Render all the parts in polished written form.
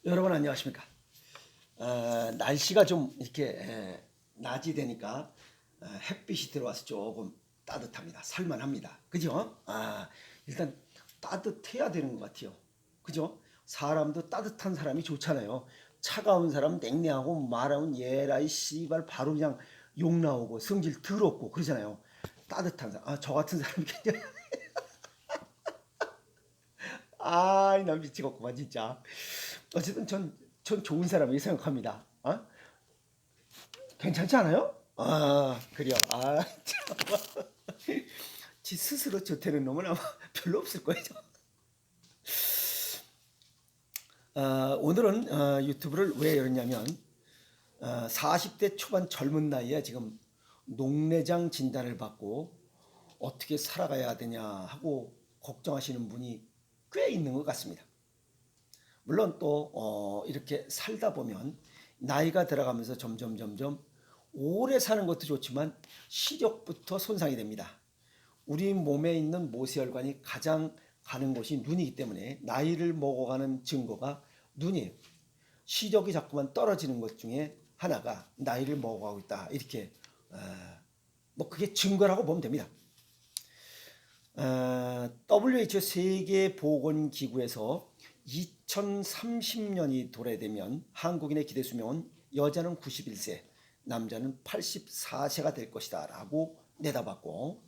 여러분 안녕하십니까? 날씨가 좀 이렇게 낮이 되니까 햇빛이 들어와서 조금 따뜻합니다. 살만합니다. 그죠? 일단 따뜻해야 되는 것 같아요. 그죠? 사람도 따뜻한 사람이 좋잖아요. 차가운 사람 냉랭하고 말하면 예라이 씨발 바로 그냥 욕 나오고 성질 더럽고 그러잖아요. 따뜻한 사람, 저 같은 사람이 굉장히 나 미치겠구만 진짜. 어쨌든 전 좋은 사람이라고 생각합니다. 괜찮지 않아요? 그래요. 참. 지 스스로 좋다는 놈은 아마 별로 없을 거예요. 오늘은 유튜브를 왜 열냐면 40대 초반 젊은 나이에 지금 녹내장 진단을 받고 어떻게 살아가야 되냐 하고 걱정하시는 분이 꽤 있는 것 같습니다. 물론 또 이렇게 살다 보면 나이가 들어가면서 점점 오래 사는 것도 좋지만 시력부터 손상이 됩니다. 우리 몸에 있는 모세혈관이 가장 가는 곳이 눈이기 때문에 나이를 먹어가는 증거가 눈이에요. 시력이 자꾸만 떨어지는 것 중에 하나가 나이를 먹어가고 있다. 이렇게 뭐 그게 증거라고 보면 됩니다. WHO 세계보건기구에서 2030년이 도래되면 한국인의 기대 수명은 여자는 91세, 남자는 84세가 될 것이다 라고 내다봤고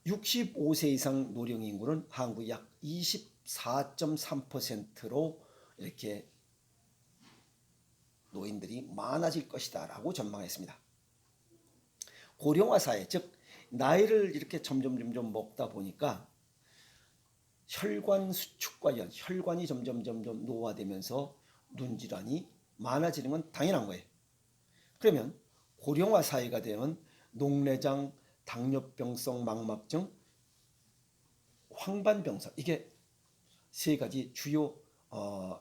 65세 이상 노령 인구는 한국 약 24.3%로 이렇게 노인들이 많아질 것이다 라고 전망했습니다. 고령화 사회, 즉 나이를 이렇게 점점 먹다 보니까 혈관 수축 관련 혈관이 점점 노화되면서 눈 질환이 많아지는 건 당연한 거예요. 그러면 고령화 사회가 되면 녹내장, 당뇨병성 망막증, 황반병사 이게 세 가지 주요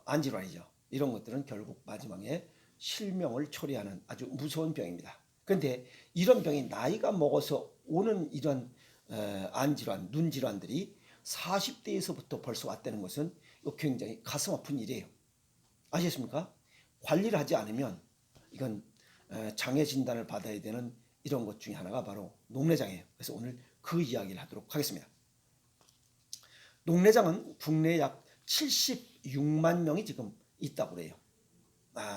안질환이죠. 이런 것들은 결국 마지막에 실명을 초래하는 아주 무서운 병입니다. 그런데 이런 병이 나이가 먹어서 오는 이런 안질환, 눈질환들이 40대에서부터 벌써 왔다는 것은 굉장히 가슴 아픈 일이에요. 아시겠습니까? 관리를 하지 않으면 이건 장애 진단을 받아야 되는 이런 것 중에 하나가 바로 녹내장이에요. 그래서 오늘 그 이야기를 하도록 하겠습니다. 녹내장은 국내에 약 76만 명이 지금 있다고 그래요.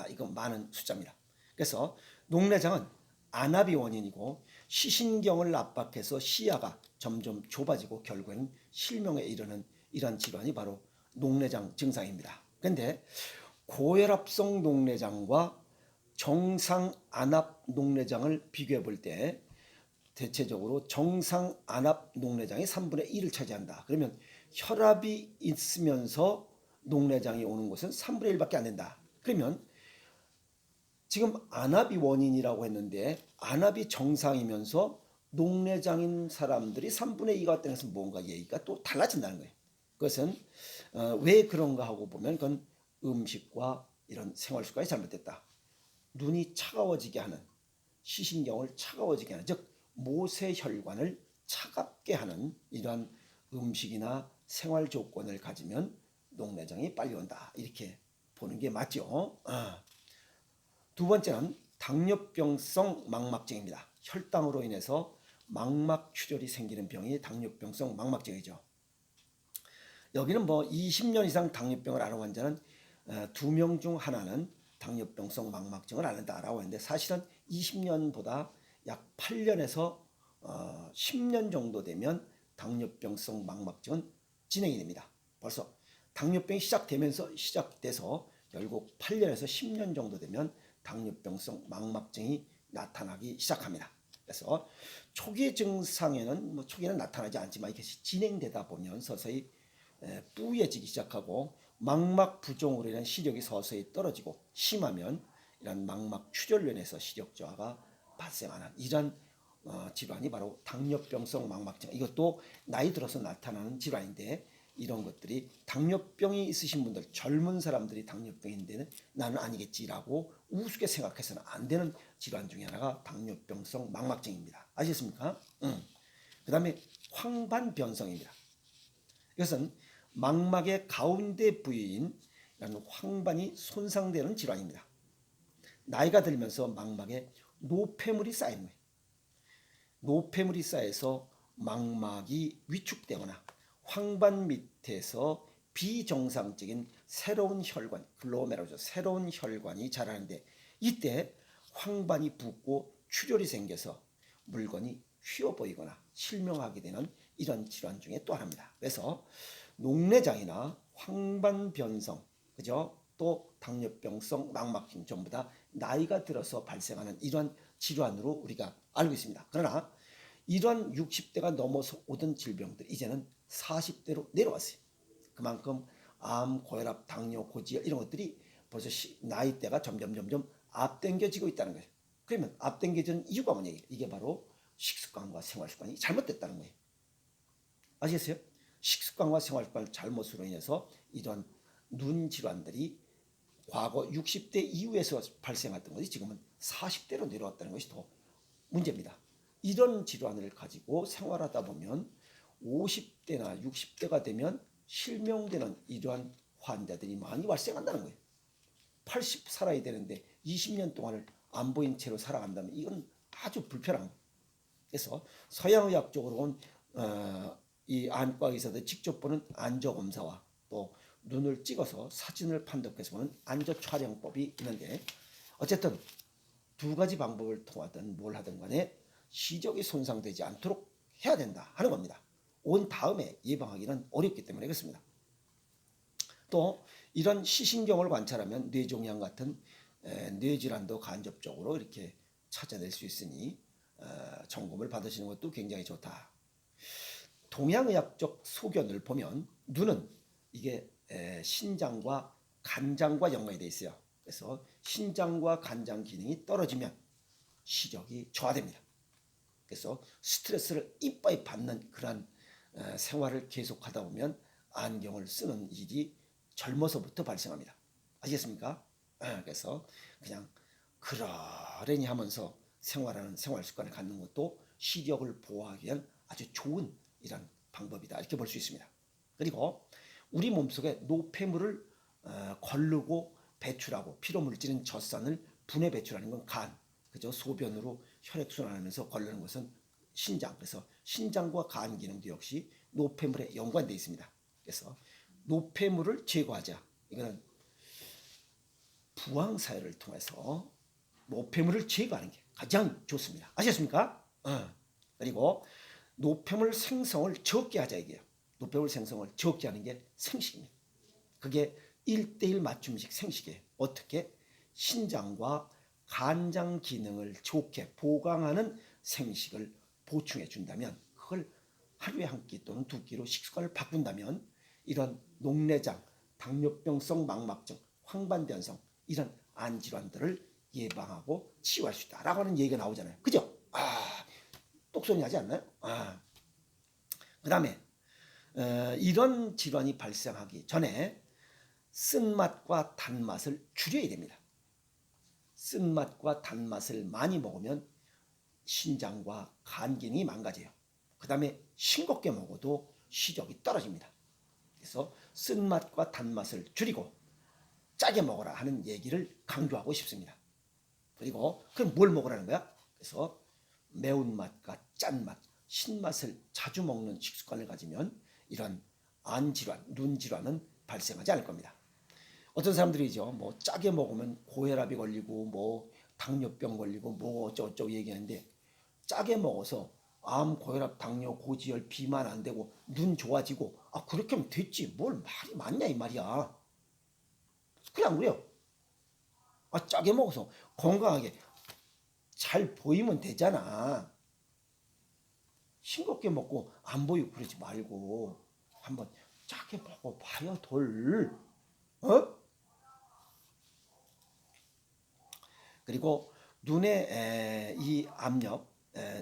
이건 많은 숫자입니다. 그래서 녹내장은 안압이 원인이고 시신경을 압박해서 시야가 점점 좁아지고 결국에는 실명에 이르는 이런 질환이 바로 녹내장 증상입니다. 그런데 고혈압성 녹내장과 정상 안압 녹내장을 비교해 볼 때 대체적으로 정상 안압 녹내장이 3분의 1을 차지한다. 그러면 혈압이 있으면서 녹내장이 오는 것은 3분의 1밖에 안 된다. 그러면 지금 안압이 원인이라고 했는데 안압이 정상이면서 녹내장인 사람들이 3분의 2가 왔다는 것은 뭔가 얘기가 또 달라진다는 거예요. 그것은 왜 그런가 하고 보면 그건 음식과 이런 생활 습관이 잘못됐다. 눈이 차가워지게 하는 시신경을 차가워지게 하는 즉 모세혈관을 차갑게 하는 이러한 음식이나 생활 조건을 가지면 녹내장이 빨리 온다. 이렇게 보는 게 맞죠. 두 번째는 당뇨병성 망막증입니다. 혈당으로 인해서 망막 출혈이 생기는 병이 당뇨병성 망막증이죠. 여기는 뭐 20년 이상 당뇨병을 앓은 환자는 2명 중 하나는 당뇨병성 망막증을 앓는다라고 했는데 사실은 20년보다 약 8년에서 10년 정도 되면 당뇨병성 망막증은 진행이 됩니다. 벌써 당뇨병이 시작돼서 결국 8년에서 10년 정도 되면 당뇨병성 망막증이 나타나기 시작합니다. 그래서 초기 증상에는 초기에는 나타나지 않지만 이것이 진행되다 보면 서서히 뿌얘지기 시작하고 망막 부종으로 인한 시력이 서서히 떨어지고 심하면 이런 망막 출혈로 인해서 시력 저하가 발생하는 이런 질환이 바로 당뇨병성 망막증. 이것도 나이 들어서 나타나는 질환인데 이런 것들이 당뇨병이 있으신 분들 젊은 사람들이 당뇨병인데는 나는 아니겠지라고 우습게 생각해서는 안 되는 질환 중에 하나가 당뇨병성 망막증입니다. 아시겠습니까? 그 다음에 황반변성입니다. 이것은 망막의 가운데 부위인 라는 황반이 손상되는 질환입니다. 나이가 들면서 망막에 노폐물이 쌓이는 거예요. 노폐물이 쌓여서 망막이 위축되거나 황반 밑에서 비정상적인 새로운 혈관, 글로메르죠. 새로운 혈관이 자라는데 이때 황반이 붓고 출혈이 생겨서 물건이 휘어 보이거나 실명하게 되는 이런 질환 중에 또 하나입니다. 그래서 녹내장이나 황반 변성, 그죠? 또 당뇨병성 망막증 전부 다 나이가 들어서 발생하는 이런 질환으로 우리가 알고 있습니다. 그러나 이런 60대가 넘어서 오던 질병들 이제는 40대로 내려왔어요. 그만큼 암, 고혈압, 당뇨, 고지혈 이런 것들이 벌써 나이대가 점점 앞당겨지고 있다는 거예요. 그러면 앞당겨지는 이유가 뭐냐? 이게 바로 식습관과 생활습관이 잘못됐다는 거예요. 아시겠어요? 식습관과 생활습관 잘못으로 인해서 이런 눈 질환들이 과거 60대 이후에서 발생했던 것이 지금은 40대로 내려왔다는 것이 더 문제입니다. 이런 질환을 가지고 생활하다 보면 50대나 60대가 되면 실명되는 이러한 환자들이 많이 발생한다는 거예요. 80 살아야 되는데 20년 동안을 안 보인 채로 살아간다면 이건 아주 불편한 거예요. 그래서 서양의학적으로는 이 안과 의사들 직접 보는 안저검사와 또 눈을 찍어서 사진을 판독해서 보는 안저촬영법이 있는데 어쨌든 두 가지 방법을 통하든 뭘 하든 간에 시력이 손상되지 않도록 해야 된다 하는 겁니다. 온 다음에 예방하기는 어렵기 때문에 그렇습니다. 또 이런 시신경을 관찰하면 뇌종양 같은 뇌질환도 간접적으로 이렇게 찾아낼 수 있으니 점검을 받으시는 것도 굉장히 좋다. 동양의학적 소견을 보면 눈은 이게 신장과 간장과 연관이 되어 있어요. 그래서 신장과 간장 기능이 떨어지면 시력이 저하됩니다. 그래서 스트레스를 이빠이 받는 그런 생활을 계속하다 보면 안경을 쓰는 일이 젊어서부터 발생합니다. 아시겠습니까? 그래서 그냥 그러려니 하면서 생활하는 생활 습관을 갖는 것도 시력을 보호하기 위한 아주 좋은 이런 방법이다 이렇게 볼 수 있습니다. 그리고 우리 몸속에 노폐물을 걸르고 배출하고 피로물질인 젖산을 분해 배출하는 건 간, 그죠? 소변으로 혈액순환하면서 걸르는 것은 신장. 그래서 신장과 간 기능도 역시 노폐물에 연관되어 있습니다. 그래서 노폐물을 제거하자. 이거는 부항 사회를 통해서 노폐물을 제거하는 게 가장 좋습니다. 아셨습니까? 그리고 노폐물 생성을 적게 하자 이게요. 노폐물 생성을 적게 하는 게 생식입니다. 그게 1:1 맞춤식 생식이에요. 어떻게? 신장과 간장 기능을 좋게 보강하는 생식을 보충해 준다면 그걸 하루에 한 끼 또는 두 끼로 식습관을 바꾼다면 이런 녹내장, 당뇨병성 망막증, 황반변성 이런 안질환들을 예방하고 치유할 수 있다라고 하는 얘기가 나오잖아요. 그죠? 똑소리 나지 않나요? 그 다음에 이런 질환이 발생하기 전에 쓴맛과 단맛을 줄여야 됩니다. 쓴맛과 단맛을 많이 먹으면 신장과 간 기능이 망가져요. 그 다음에 싱겁게 먹어도 시력이 떨어집니다. 그래서 쓴맛과 단맛을 줄이고 짜게 먹어라 하는 얘기를 강조하고 싶습니다. 그리고 그럼 뭘 먹으라는 거야? 그래서 매운맛과 짠맛, 신맛을 자주 먹는 식습관을 가지면 이런 안질환, 눈질환은 발생하지 않을 겁니다. 어떤 사람들이죠. 뭐 짜게 먹으면 고혈압이 걸리고 뭐 당뇨병 걸리고 뭐 어쩌고저쩌고 얘기하는데 짜게 먹어서 암, 고혈압, 당뇨, 고지혈, 비만 안 되고 눈 좋아지고 그렇게 하면 됐지. 뭘 말이 많냐 이 말이야. 그냥 그래요. 짜게 먹어서 건강하게 잘 보이면 되잖아. 싱겁게 먹고 안 보이고 그러지 말고 한번 짜게 먹어봐요 돌. 그리고 눈의 이 압력,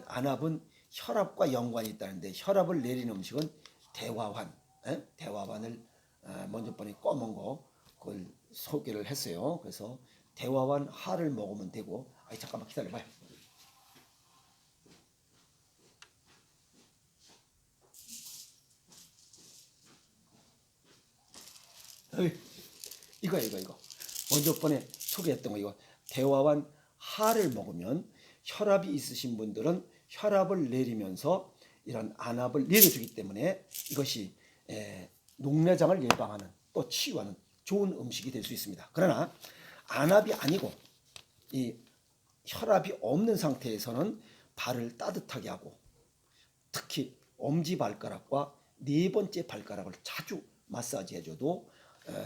안압은 혈압과 연관이 있다는데 혈압을 내리는 음식은 대화환, 대화환을 먼저 번에 검은 거 그걸 소개를 했어요. 그래서 대화환 하를 먹으면 되고, 잠깐만 기다려봐요. 이거. 먼저 번에 소개했던 거 이거. 대화완 하를 먹으면 혈압이 있으신 분들은 혈압을 내리면서 이런 안압을 내려주기 때문에 이것이 녹내장을 예방하는 또 치유하는 좋은 음식이 될 수 있습니다. 그러나 안압이 아니고 이 혈압이 없는 상태에서는 발을 따뜻하게 하고 특히 엄지발가락과 네 번째 발가락을 자주 마사지 해줘도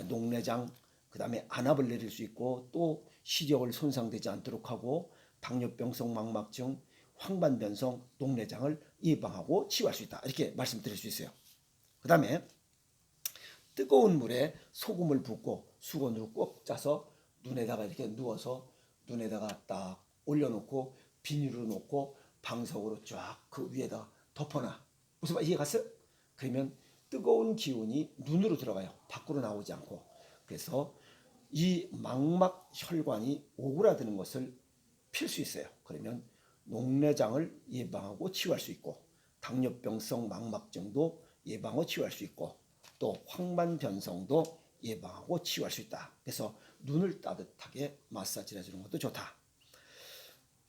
녹내장 그다음에 안압을 내릴 수 있고 또 시력을 손상되지 않도록 하고 당뇨병성 망막증, 황반변성 녹내장을 예방하고 치유할 수 있다. 이렇게 말씀드릴 수 있어요. 그다음에 뜨거운 물에 소금을 붓고 수건으로 꼭 짜서 눈에다가 이렇게 누워서 눈에다가 딱 올려놓고 비닐로 놓고 방석으로 쫙 그 위에다 덮어놔. 무슨 말 이해 갔어요? 그러면 뜨거운 기운이 눈으로 들어가요. 밖으로 나오지 않고. 그래서 이 망막 혈관이 오그라드는 것을 필 수 있어요. 그러면 녹내장을 예방하고 치유할 수 있고 당뇨병성 망막증도 예방하고 치유할 수 있고 또 황반변성도 예방하고 치유할 수 있다. 그래서 눈을 따뜻하게 마사지를 해주는 것도 좋다.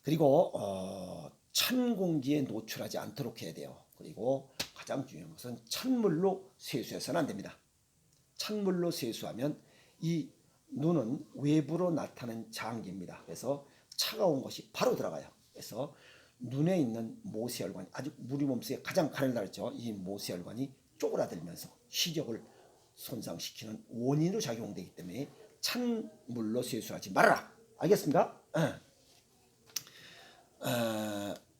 그리고 찬 공기에 노출하지 않도록 해야 돼요. 그리고 가장 중요한 것은 찬물로 세수해서는 안 됩니다. 찬물로 세수하면 이 눈은 외부로 나타나는 장기입니다. 그래서 차가운 것이 바로 들어가요. 그래서 눈에 있는 모세혈관이 아주 우리 몸속에 가장 가늘다랬죠. 이 모세혈관이 쪼그라들면서 시력을 손상시키는 원인으로 작용되기 때문에 찬물로 세수하지 말아라. 알겠습니까?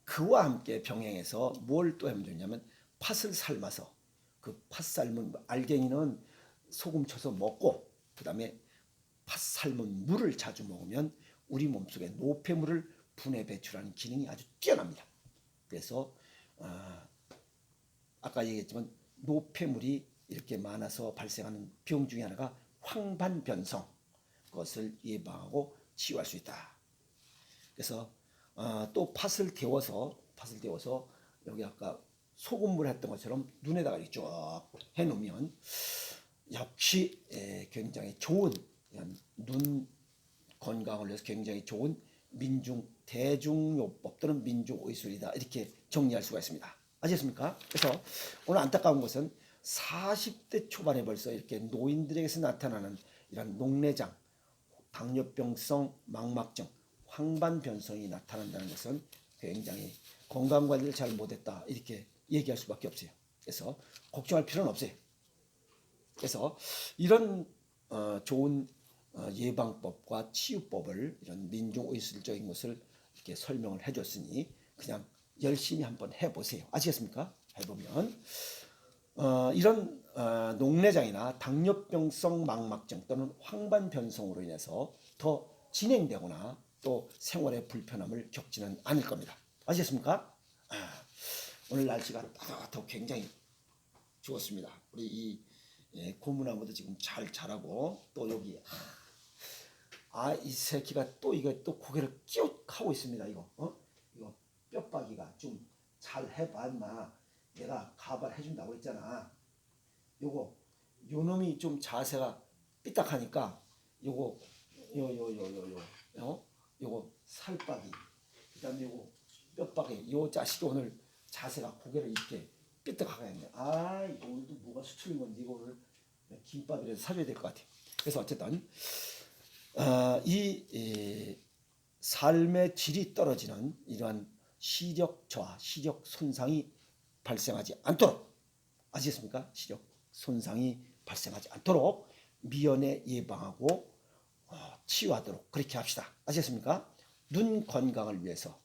그와 함께 병행해서 뭘 또 하면 좋냐면 팥을 삶아서 그 팥 삶은 알갱이는 소금 쳐서 먹고 그 다음에 팥 삶은 물을 자주 먹으면 우리 몸속에 노폐물을 분해 배출하는 기능이 아주 뛰어납니다. 그래서 아까 얘기했지만 노폐물이 이렇게 많아서 발생하는 병 중에 하나가 황반변성, 그것을 예방하고 치유할 수 있다. 그래서 또 팥을 데워서 여기 아까 소금물 했던 것처럼 눈에다가 이렇게 쭉 해놓으면 역시 굉장히 좋은 눈 건강을 위해서 굉장히 좋은 대중요법 또는 민중의술이다. 이렇게 정리할 수가 있습니다. 아시겠습니까? 그래서 오늘 안타까운 것은 40대 초반에 벌써 이렇게 노인들에게서 나타나는 이런 녹내장, 당뇨병성 망막증, 황반변성이 나타난다는 것은 굉장히 건강관리를 잘 못했다. 이렇게 얘기할 수밖에 없어요. 그래서 걱정할 필요는 없어요. 그래서 이런 좋은 예방법과 치유법을 이런 민중의술적인 것을 이렇게 설명을 해줬으니 그냥 열심히 한번 해보세요. 아시겠습니까? 해보면 이런 녹내장이나 당뇨병성 망막증 또는 황반변성으로 인해서 더 진행되거나 또 생활의 불편함을 겪지는 않을 겁니다. 아시겠습니까? 오늘 날씨가 따뜻하고 굉장히 좋았습니다. 우리 이 고무나무도 지금 잘 자라고 또 여기 이 새끼가 또 이거 또 고개를 끼웃하고 있습니다. 이거 뼈빠기가 좀 잘 해봐 임마. 내가 가발 해준다고 했잖아. 요거 요 놈이 좀 자세가 삐딱하니까 요거 요거 살빠기 그다음에 요거 뼈빠기 요 자식이 오늘 자세가 고개를 이렇게 삐딱하게 했네. 오늘도 뭐가 수출인 건지 이거를 김밥이라도 사줘야 될 것 같아요. 그래서 어쨌든 이 삶의 질이 떨어지는 이러한 시력 저하, 시력 손상이 발생하지 않도록 아시겠습니까? 시력 손상이 발생하지 않도록 미연에 예방하고 치유하도록 그렇게 합시다. 아시겠습니까? 눈 건강을 위해서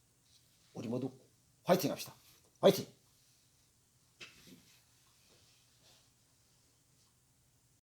우리 모두 화이팅 합시다. 화이팅!